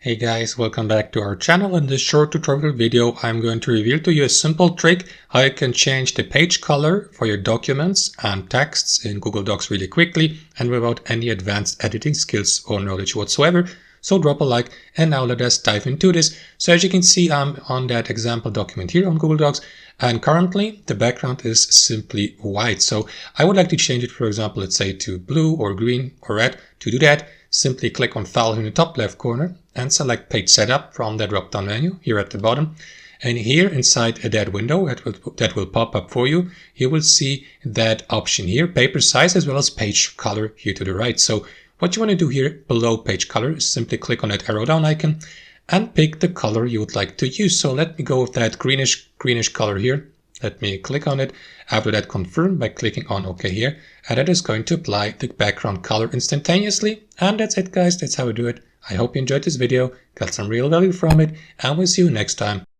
Hey guys, welcome back to our channel. In this short tutorial video, I'm going to reveal to you a simple trick how you can change the page color for your documents and texts in Google Docs really quickly and without any advanced editing skills or knowledge whatsoever. So drop a like and now let us dive into this. So as you can see, I'm on that example document here on Google Docs, and currently the background is simply white. So I would like to change it, for example, let's say to blue or green or red. To do that, simply click on File in the top left corner and select Page Setup from the drop-down menu here at the bottom. And here inside that window that will pop up for you, you will see that option here, paper size as well as page color here to the right. So what you want to do here below page color is simply click on that arrow down icon and pick the color you would like to use. So let me go with that greenish color here. Let me click on it. After that, confirm by clicking on OK here. And that is going to apply the background color instantaneously. And that's it, guys. That's how we do it. I hope you enjoyed this video, got some real value from it, and we'll see you next time.